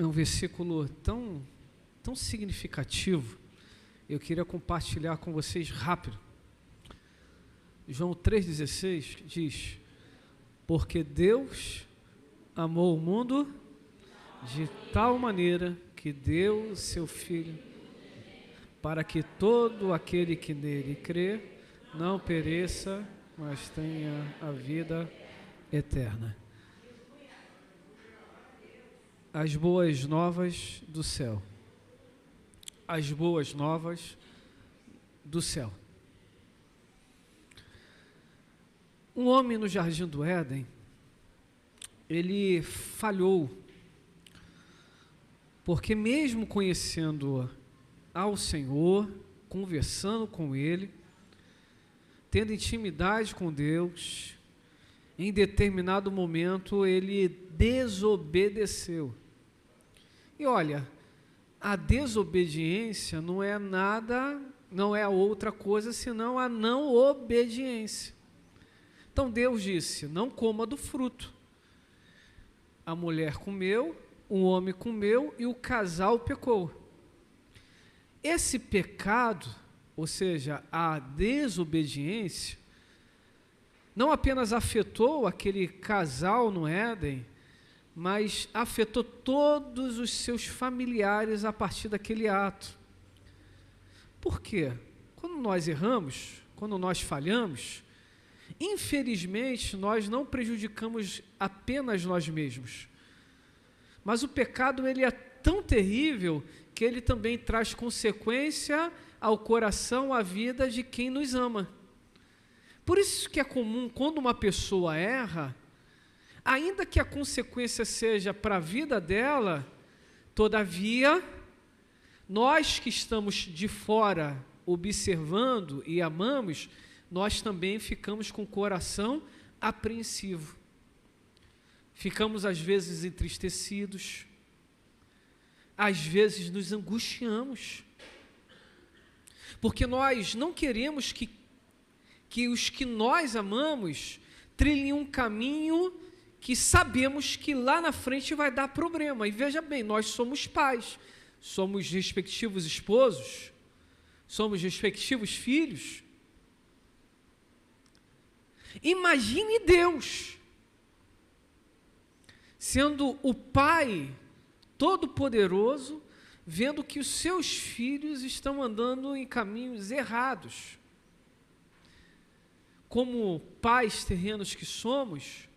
É um versículo tão significativo. Eu queria compartilhar com vocês rápido. João 3,16 diz: porque Deus amou o mundo de tal maneira que deu o seu Filho, para que todo aquele que nele crê não pereça, mas tenha a vida eterna. As boas novas do céu. As boas novas do céu. Um homem no Jardim do Éden, ele falhou, porque mesmo conhecendo ao Senhor, conversando com Ele, tendo intimidade com Deus, em determinado momento ele desobedeceu. E olha, a desobediência não é nada, não é outra coisa senão a não obediência. Então Deus disse: não coma do fruto. A mulher comeu, o homem comeu e o casal pecou. Esse pecado, ou seja, a desobediência, não apenas afetou aquele casal no Éden, mas afetou todos os seus familiares a partir daquele ato. Por quê? Quando nós erramos, quando nós falhamos, infelizmente nós não prejudicamos apenas nós mesmos, mas o pecado ele é tão terrível que ele também traz consequência ao coração, à vida de quem nos ama. Por isso que é comum, quando uma pessoa erra, ainda que a consequência seja para a vida dela, todavia, nós que estamos de fora observando e amamos, nós também ficamos com o coração apreensivo. Ficamos às vezes entristecidos, às vezes nos angustiamos, porque nós não queremos que os que nós amamos trilhem um caminho que sabemos que lá na frente vai dar problema. E veja bem, nós somos pais, somos respectivos esposos, somos respectivos filhos. Imagine Deus sendo o Pai Todo-Poderoso, vendo que os seus filhos estão andando em caminhos errados. Como pais terrenos que somos,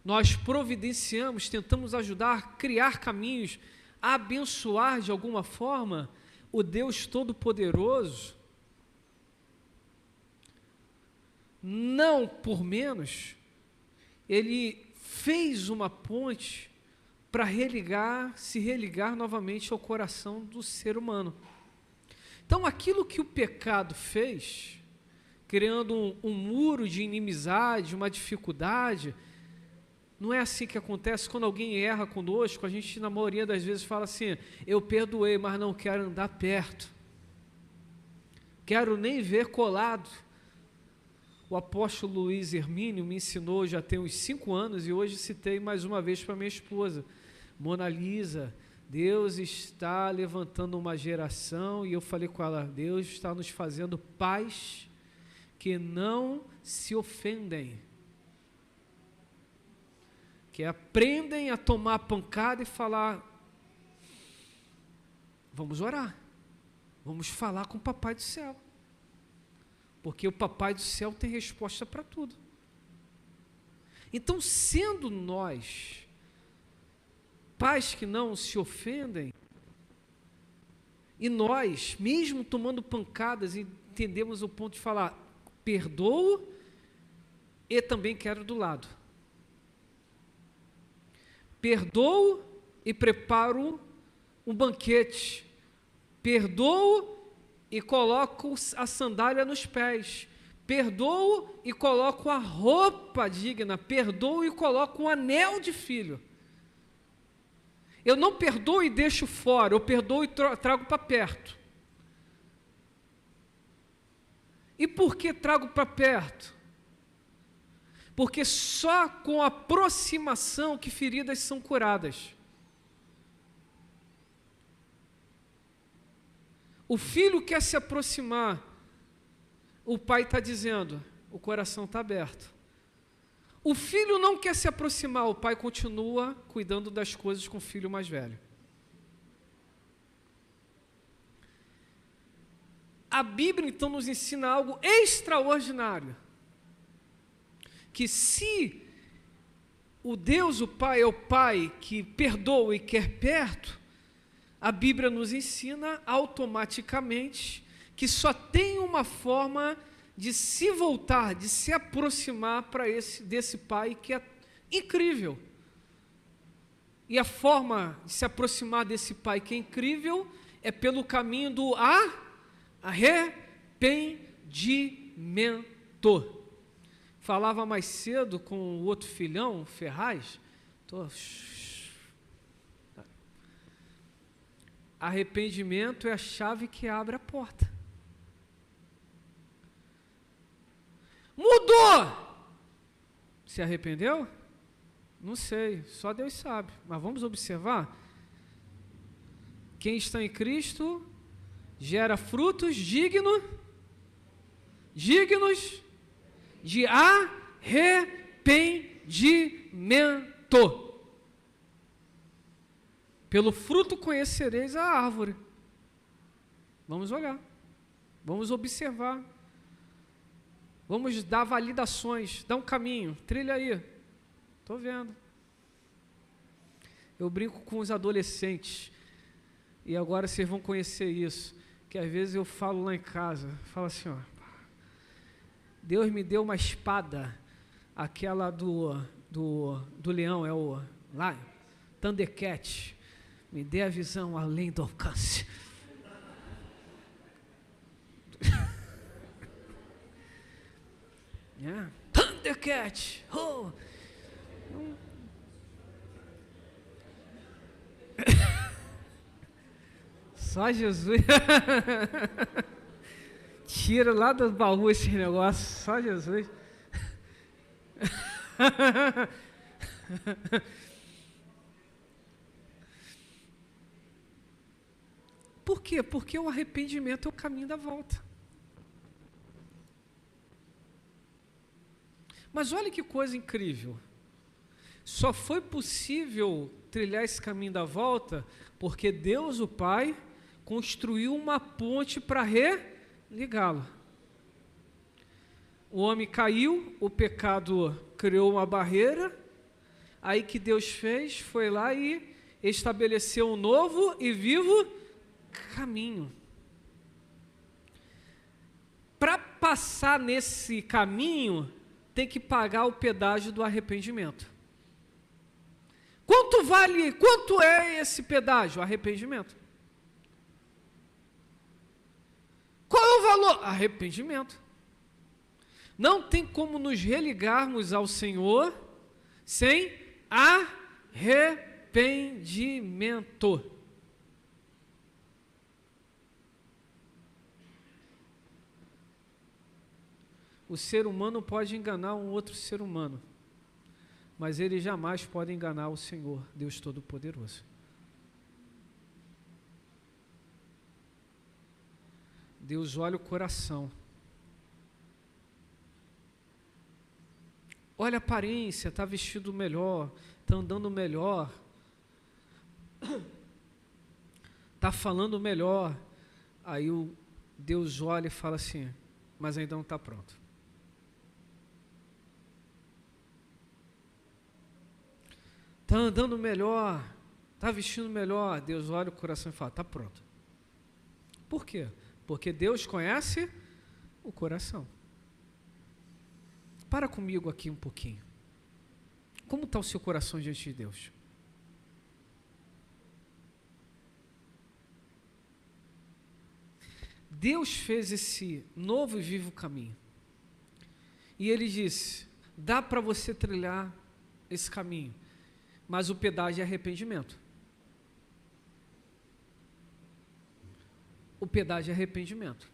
nós providenciamos, tentamos ajudar a criar caminhos, a abençoar de alguma forma o Deus Todo-Poderoso. Não por menos, Ele fez uma ponte para se religar novamente ao coração do ser humano. Então, aquilo que o pecado fez, criando um muro de inimizade, uma dificuldade, não é assim que acontece quando alguém erra conosco. A gente, na maioria das vezes, fala assim: eu perdoei, mas não quero andar perto, quero nem ver colado. O apóstolo Luiz Hermínio me ensinou, já tem uns 5 anos, e hoje citei mais uma vez para minha esposa: Mona Lisa, Deus está levantando uma geração, e eu falei com ela: Deus está nos fazendo pais que não se ofendem, que aprendem a tomar pancada e falar: vamos orar, vamos falar com o Papai do Céu, porque o Papai do Céu tem resposta para tudo. Então, sendo nós pais que não se ofendem, e nós, mesmo tomando pancadas, entendemos o ponto de falar: perdoo e também quero do lado. Perdoo e preparo um banquete. Perdoo e coloco a sandália nos pés. Perdoo e coloco a roupa digna. Perdoo e coloco um anel de filho. Eu não perdoo e deixo fora, eu perdoo e trago para perto. E por que trago para perto? Porque só com aproximação que feridas são curadas. O filho quer se aproximar, o pai está dizendo, o coração está aberto. O filho não quer se aproximar, o pai continua cuidando das coisas com o filho mais velho. A Bíblia então nos ensina algo extraordinário, que se o Deus, o Pai, é o Pai que perdoa e quer perto, a Bíblia nos ensina automaticamente que só tem uma forma de se voltar, de se aproximar desse Pai que é incrível. E a forma de se aproximar desse Pai que é incrível é pelo caminho do arrependimento. Falava mais cedo com o outro filhão, Ferraz. Arrependimento é a chave que abre a porta. Mudou! Se arrependeu? Não sei, só Deus sabe. Mas vamos observar. Quem está em Cristo gera frutos dignos de arrependimento. Pelo fruto conhecereis a árvore. Vamos olhar, vamos observar, vamos dar validações, dar um caminho, trilha aí. Estou vendo. Eu brinco com os adolescentes, e agora vocês vão conhecer isso, que às vezes eu falo lá em casa, falo assim, ó, Deus me deu uma espada, aquela do leão, é o lá, Thundercat, me dê a visão além do alcance. Yeah. Thundercat! Oh. Só Jesus. Tira lá do baú esse negócio, só Jesus. Por quê? Porque o arrependimento é o caminho da volta. Mas olha que coisa incrível. Só foi possível trilhar esse caminho da volta porque Deus, o Pai, construiu uma ponte para religá-lo. O homem caiu, o pecado criou uma barreira, aí que Deus fez, foi lá e estabeleceu um novo e vivo caminho. Para passar nesse caminho, tem que pagar o pedágio do arrependimento. Quanto é esse pedágio? Arrependimento. Qual é o valor? Arrependimento. Não tem como nos religarmos ao Senhor sem arrependimento. O ser humano pode enganar um outro ser humano, mas ele jamais pode enganar o Senhor, Deus Todo-Poderoso. Deus olha o coração. Olha a aparência, está vestido melhor, está andando melhor, está falando melhor. Aí Deus olha e fala assim, mas ainda não está pronto. Está andando melhor, está vestindo melhor. Deus olha o coração e fala, está pronto. Por quê? Porque Deus conhece o coração. Para comigo aqui um pouquinho. Como está o seu coração diante de Deus? Deus fez esse novo e vivo caminho. E Ele disse, dá para você trilhar esse caminho, mas o pedágio é arrependimento. O pedágio é arrependimento.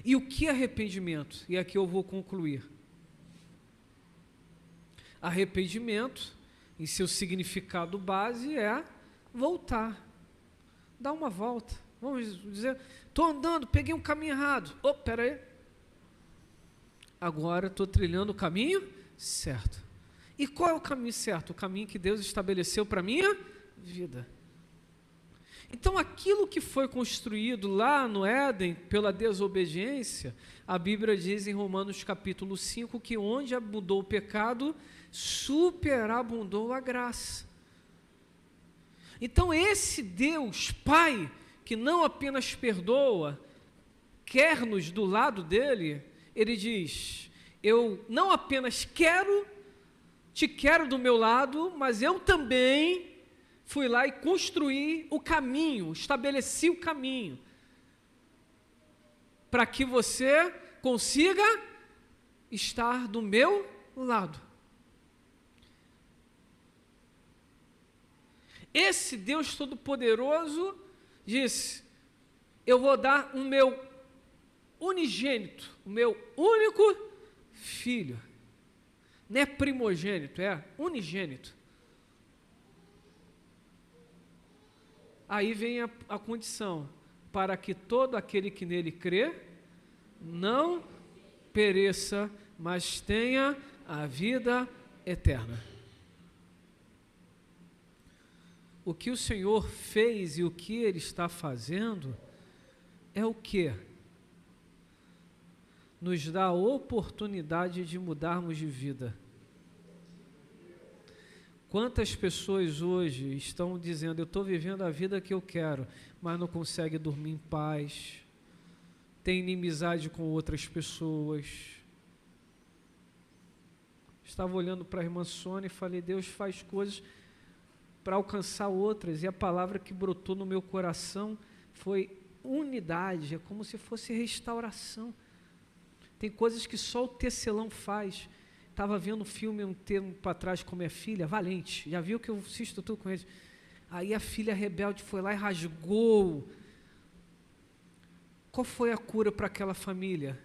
E o que é arrependimento? E aqui eu vou concluir. Arrependimento, em seu significado base, é voltar. Dar uma volta. Vamos dizer, estou andando, peguei um caminho errado. Oh, espera aí. Agora estou trilhando o caminho certo. E qual é o caminho certo? O caminho que Deus estabeleceu para a minha vida. Então, aquilo que foi construído lá no Éden pela desobediência, a Bíblia diz em Romanos capítulo 5 que onde abundou o pecado, superabundou a graça. Então, esse Deus Pai, que não apenas perdoa, quer-nos do lado dele, ele diz: eu não apenas te quero do meu lado, mas eu também fui lá e construí o caminho, estabeleci o caminho, para que você consiga estar do meu lado. Esse Deus Todo-Poderoso disse: eu vou dar o meu unigênito, o meu único filho. Não é primogênito, é unigênito. Aí vem a condição: para que todo aquele que nele crê não pereça, mas tenha a vida eterna. O que o Senhor fez e o que Ele está fazendo é o quê? Nos dá a oportunidade de mudarmos de vida. Quantas pessoas hoje estão dizendo: eu estou vivendo a vida que eu quero, mas não conseguem dormir em paz, tem inimizade com outras pessoas. Estava olhando para a irmã Sônia e falei: Deus faz coisas para alcançar outras, e a palavra que brotou no meu coração foi unidade, é como se fosse restauração. Tem coisas que só o tecelão faz. Estava vendo um filme um tempo para trás com minha filha, Valente, já viu que eu assisto tudo com eles. Aí a filha rebelde foi lá e rasgou. Qual foi a cura para aquela família?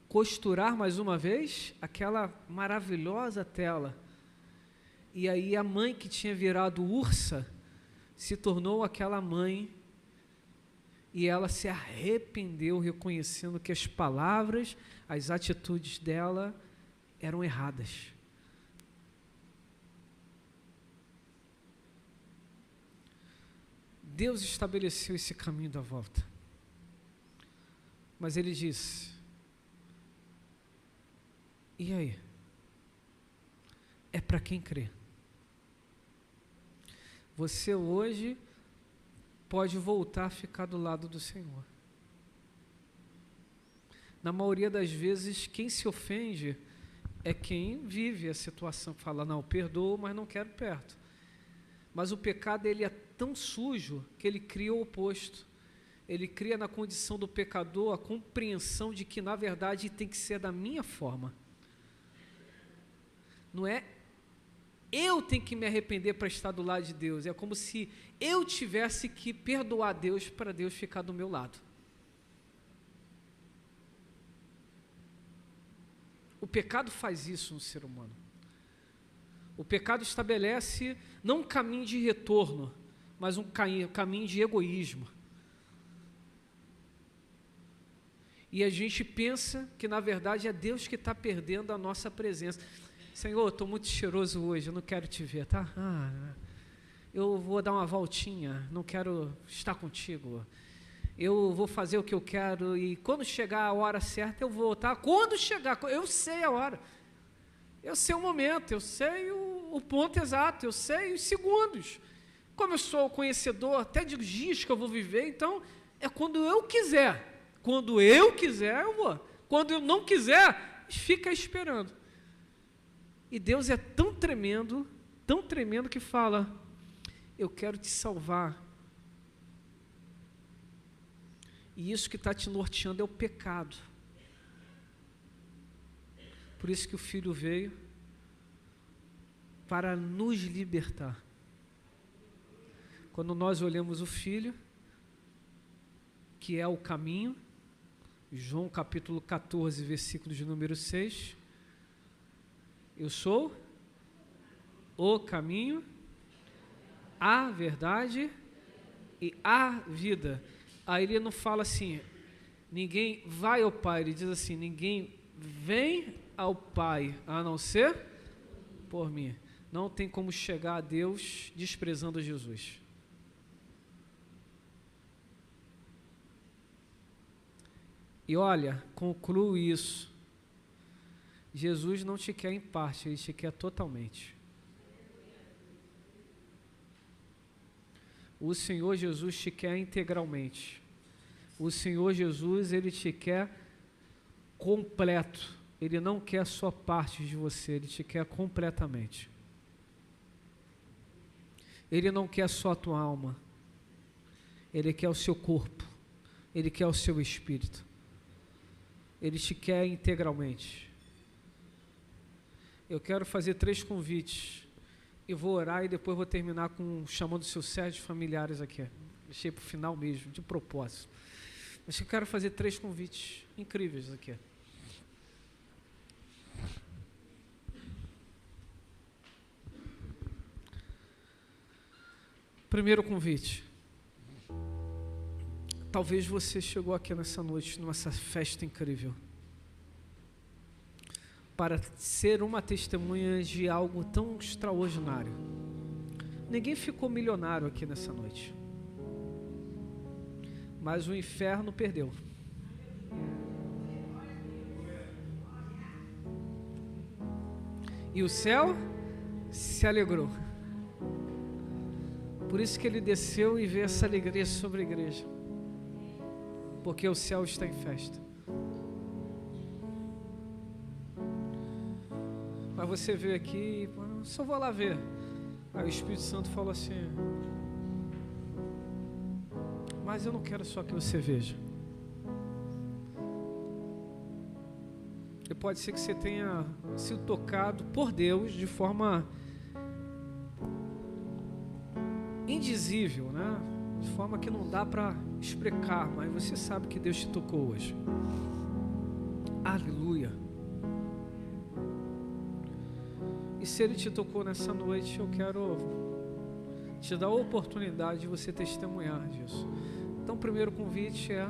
Costurar mais uma vez aquela maravilhosa tela. E aí a mãe que tinha virado ursa se tornou aquela mãe, e ela se arrependeu, reconhecendo que as palavras, as atitudes dela eram erradas. Deus estabeleceu esse caminho da volta, mas Ele disse: e aí? É para quem crê. Você hoje pode voltar a ficar do lado do Senhor. Na maioria das vezes, quem se ofende é quem vive a situação, fala: não, perdoo, mas não quero perto. Mas o pecado, ele é tão sujo que ele cria o oposto. Ele cria na condição do pecador a compreensão de que, na verdade, tem que ser da minha forma. Não é eu tenho que me arrepender para estar do lado de Deus. É como se eu tivesse que perdoar Deus para Deus ficar do meu lado. O pecado faz isso no ser humano. O pecado estabelece não um caminho de retorno, mas um caminho de egoísmo. E a gente pensa que, na verdade, é Deus que está perdendo a nossa presença. Senhor, estou muito cheiroso hoje, eu não quero te ver, tá? Eu vou dar uma voltinha, não quero estar contigo. Eu vou fazer o que eu quero, e quando chegar a hora certa eu vou, tá? Quando chegar, eu sei a hora, eu sei o momento, eu sei o ponto exato, eu sei os segundos. Como eu sou conhecedor até de dias que eu vou viver, então é quando eu quiser. Quando eu quiser, eu vou. Quando eu não quiser, fica esperando. E Deus é tão tremendo que fala: eu quero te salvar. E isso que está te norteando é o pecado. Por isso que o Filho veio, para nos libertar. Quando nós olhamos o Filho, que é o caminho, João capítulo 14, versículo de número 6, eu sou o caminho, a verdade e a vida. Aí ele não fala assim, ninguém vai ao Pai, ele diz assim, ninguém vem ao Pai, a não ser por mim. Não tem como chegar a Deus desprezando Jesus. E olha, concluo isso. Jesus não te quer em parte, Ele te quer totalmente. O Senhor Jesus te quer integralmente. O Senhor Jesus, Ele te quer completo. Ele não quer só parte de você, Ele te quer completamente. Ele não quer só a tua alma. Ele quer o seu corpo. Ele quer o seu espírito. Ele te quer integralmente. Eu quero fazer 3 convites. E vou orar e depois vou terminar chamando seus sérvios familiares aqui. Deixei para o final mesmo, de propósito. Mas eu quero fazer 3 convites incríveis aqui. Primeiro convite. Talvez você chegou aqui nessa noite, nessa festa incrível, para ser uma testemunha de algo tão extraordinário. Ninguém ficou milionário aqui nessa noite, mas o inferno perdeu. E o céu se alegrou. Por isso que ele desceu e veio essa alegria sobre a igreja, porque o céu está em festa. Mas você veio aqui, só vou lá ver. Aí o Espírito Santo falou assim, mas eu não quero só que você veja. E pode ser que você tenha sido tocado por Deus de forma indizível, né? De forma que não dá para explicar, mas você sabe que Deus te tocou hoje. Aleluia. E se Ele te tocou nessa noite, eu quero te dar a oportunidade de você testemunhar disso. Então, o primeiro convite é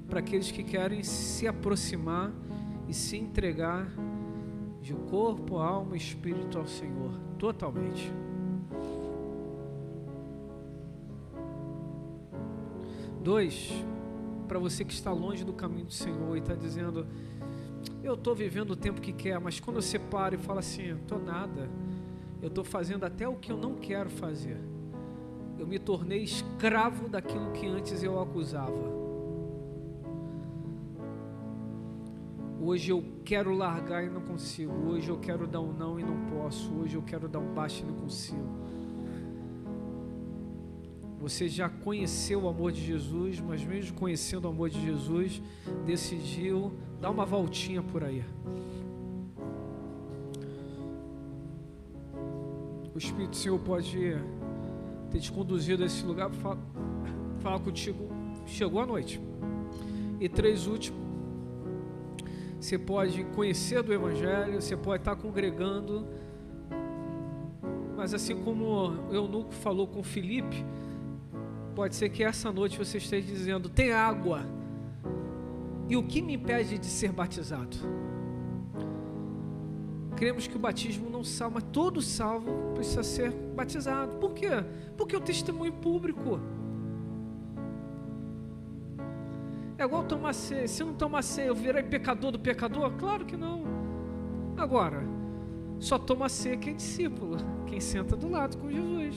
para aqueles que querem se aproximar e se entregar de corpo, alma e espírito ao Senhor, totalmente. Dois, para você que está longe do caminho do Senhor e está dizendo, eu estou vivendo o tempo que quer, mas quando você para e fala assim, estou nada, eu estou fazendo até o que eu não quero fazer. Eu me tornei escravo daquilo que antes eu acusava. Hoje eu quero largar e não consigo. Hoje eu quero dar um não e não posso. Hoje eu quero dar um baixo e não consigo. Você já conheceu o amor de Jesus, mas mesmo conhecendo o amor de Jesus, decidiu dar uma voltinha por aí. O Espírito do Senhor pode ter te conduzido a esse lugar para falar contigo. Chegou a noite. E 3 últimos. Você pode conhecer do Evangelho, você pode estar congregando, mas assim como o eunuco falou com Filipe, pode ser que essa noite você esteja dizendo, tem água, e o que me impede de ser batizado? Cremos que o batismo não salva, mas todo salvo precisa ser batizado. Por quê? Porque é o testemunho público. É igual tomar ceia. Se não tomar ceia, eu virei pecador do pecador? Claro que não. Agora, só toma ceia quem é discípulo, quem senta do lado com Jesus,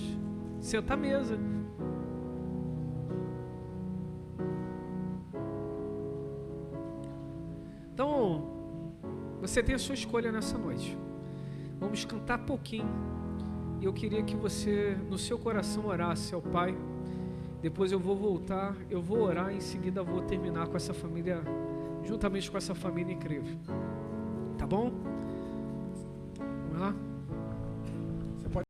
senta à mesa. Então, você tem a sua escolha nessa noite. Vamos cantar pouquinho. E eu queria que você, no seu coração, orasse ao Pai. Depois eu vou voltar, eu vou orar e em seguida vou terminar com essa família, juntamente com essa família incrível. Tá bom? Vamos lá?